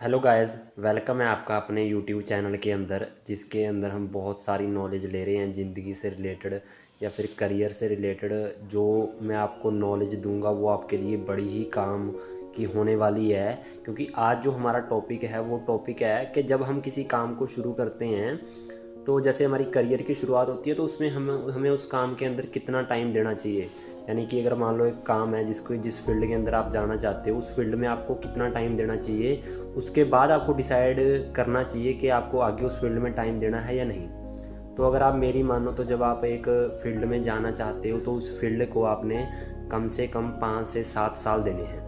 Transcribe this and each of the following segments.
Hello guys, welcome है आपका अपने यूट्यूब चैनल के अंदर, जिसके अंदर हम बहुत सारी नॉलेज ले रहे हैं ज़िंदगी से रिलेटेड या फिर करियर से रिलेटेड। जो मैं आपको नॉलेज दूंगा वो आपके लिए बड़ी ही काम की होने वाली है। क्योंकि आज जो हमारा टॉपिक है वो टॉपिक है कि जब हम किसी काम को शुरू करते हैं, तो जैसे हमारी करियर की शुरुआत होती है तो उसमें हमें हमें उस काम के अंदर कितना टाइम देना चाहिए। यानी कि अगर मान लो एक काम है जिस फील्ड के अंदर आप जाना चाहते हो, उस फील्ड में आपको कितना टाइम देना चाहिए, उसके बाद आपको डिसाइड करना चाहिए कि आपको आगे उस फील्ड में टाइम देना है या नहीं। तो अगर आप मेरी मानो तो जब आप एक फील्ड में जाना चाहते हो तो उस फील्ड को आपने कम से कम 5 से 7 साल देने हैं।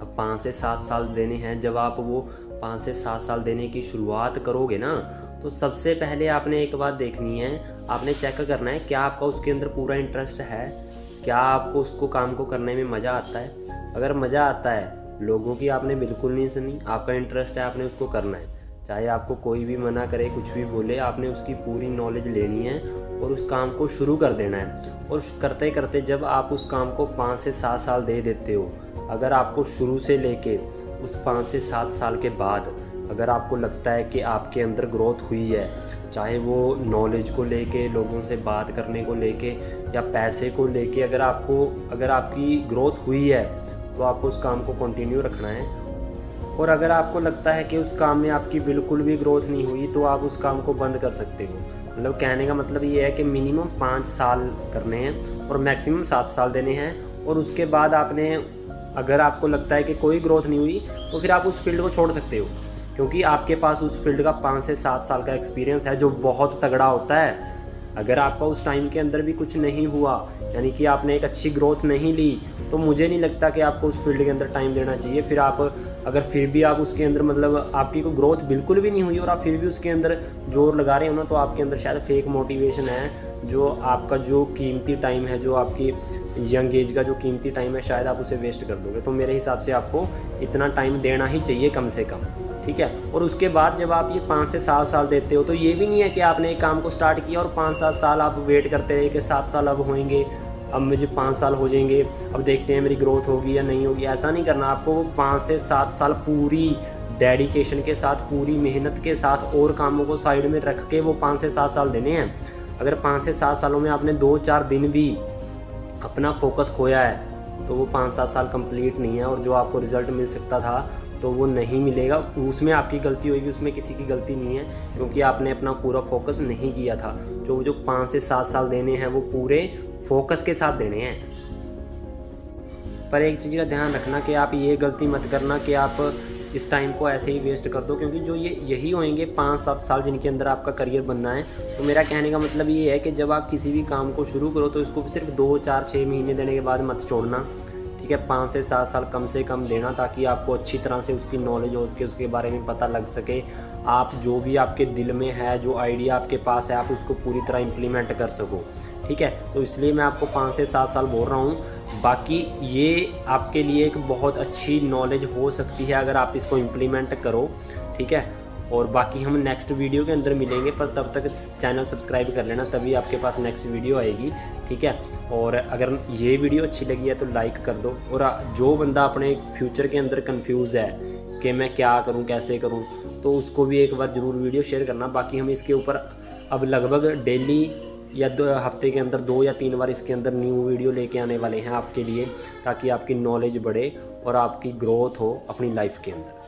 अब 5 से 7 साल देने हैं। जब आप वो 5 से 7 साल देने की शुरुआत करोगे ना, तो सबसे पहले आपने एक बात देखनी है, आपने चेक करना है क्या आपका उसके अंदर पूरा इंटरेस्ट है, क्या आपको उसको काम को करने में मज़ा आता है। अगर मज़ा आता है, लोगों की आपने बिल्कुल नहीं सुनी, आपका इंटरेस्ट है, आपने उसको करना है। चाहे आपको कोई भी मना करे, कुछ भी बोले, आपने उसकी पूरी नॉलेज लेनी है और उस काम को शुरू कर देना है। और करते करते जब आप उस काम को 5 से 7 साल दे देते हो, अगर आपको शुरू से लेके उस 5 से 7 साल के बाद अगर आपको लगता है कि आपके अंदर ग्रोथ हुई है, चाहे वो नॉलेज को लेके, लोगों से बात करने को लेके या पैसे को लेके, अगर आपकी ग्रोथ हुई है तो आपको उस काम को कंटिन्यू रखना है। और अगर आपको लगता है कि उस काम में आपकी बिल्कुल भी ग्रोथ नहीं हुई तो आप उस काम को बंद कर सकते हो। मतलब कहने का मतलब ये है कि मिनिमम 5 साल करने हैं और मैक्सिमम 7 साल देने हैं। और उसके बाद अगर आपको लगता है कि कोई ग्रोथ नहीं हुई तो फिर आप उस फील्ड को छोड़ सकते हो, क्योंकि आपके पास उस फील्ड का 5 से 7 साल का एक्सपीरियंस है जो बहुत तगड़ा होता है। अगर आपका उस टाइम के अंदर भी कुछ नहीं हुआ, यानी कि आपने एक अच्छी ग्रोथ नहीं ली, तो मुझे नहीं लगता कि आपको उस फील्ड के अंदर टाइम देना चाहिए। फिर फिर भी आप उसके अंदर, मतलब आपकी कोई ग्रोथ बिल्कुल भी नहीं हुई और आप फिर भी उसके अंदर जोर लगा रहे हो ना, तो आपके अंदर शायद फेक मोटिवेशन है। जो आपका जो कीमती टाइम है, जो आपकी यंग एज का जो कीमती टाइम है, शायद आप उसे वेस्ट कर दोगे। तो मेरे हिसाब से आपको इतना टाइम देना ही चाहिए कम से कम, ठीक है। और उसके बाद जब आप ये 5 से 7 साल देते हो, तो ये भी नहीं है कि आपने एक काम को स्टार्ट किया और 5-7 साल आप वेट करते रहे कि 7 साल अब होंगे, अब मुझे 5 साल हो जाएंगे, अब देखते हैं मेरी ग्रोथ होगी या नहीं होगी। ऐसा नहीं करना। आपको 5 से 7 साल पूरी डेडिकेशन के साथ, पूरी मेहनत के साथ और कामों को साइड में रख के वो 5 से 7 साल देने हैं। अगर 5 से 7 सालों में आपने 2-4 दिन भी अपना फोकस खोया है तो वो 5-7 साल कंप्लीट नहीं है, और जो आपको रिजल्ट मिल सकता था तो वो नहीं मिलेगा। उसमें आपकी गलती होगी, उसमें किसी की गलती नहीं है, क्योंकि आपने अपना पूरा फोकस नहीं किया था। जो 5 से 7 साल देने हैं वो पूरे फोकस के साथ देने हैं। पर एक चीज़ का ध्यान रखना कि आप ये गलती मत करना कि आप इस टाइम को ऐसे ही वेस्ट कर दो, क्योंकि जो यही होंगे 5-7 साल जिनके अंदर आपका करियर बनना है। तो मेरा कहने का मतलब ये है कि जब आप किसी भी काम को शुरू करो तो इसको सिर्फ 2-4-6 महीने देने के बाद मत छोड़ना, ठीक है। 5 से 7 साल कम से कम देना, ताकि आपको अच्छी तरह से उसकी नॉलेज हो सके, उसके बारे में पता लग सके। आप जो भी आपके दिल में है, जो आइडिया आपके पास है, आप उसको पूरी तरह इम्प्लीमेंट कर सको, ठीक है। तो इसलिए मैं आपको 5 से 7 साल बोल रहा हूँ। बाकी ये आपके लिए एक बहुत अच्छी नॉलेज हो सकती है अगर आप इसको इम्प्लीमेंट करो, ठीक है। और बाकी हम नेक्स्ट वीडियो के अंदर मिलेंगे, पर तब तक चैनल सब्सक्राइब कर लेना, तभी आपके पास नेक्स्ट वीडियो आएगी, ठीक है। और अगर ये वीडियो अच्छी लगी है तो लाइक कर दो। और जो बंदा अपने फ्यूचर के अंदर कंफ्यूज है कि मैं क्या करूं, कैसे करूं, तो उसको भी एक बार ज़रूर वीडियो शेयर करना। बाकी हम इसके ऊपर अब लगभग डेली या 2 हफ्ते के अंदर 2 या 3 बार इसके अंदर न्यू वीडियो लेके आने वाले हैं आपके लिए, ताकि आपकी नॉलेज बढ़े और आपकी ग्रोथ हो अपनी लाइफ के अंदर।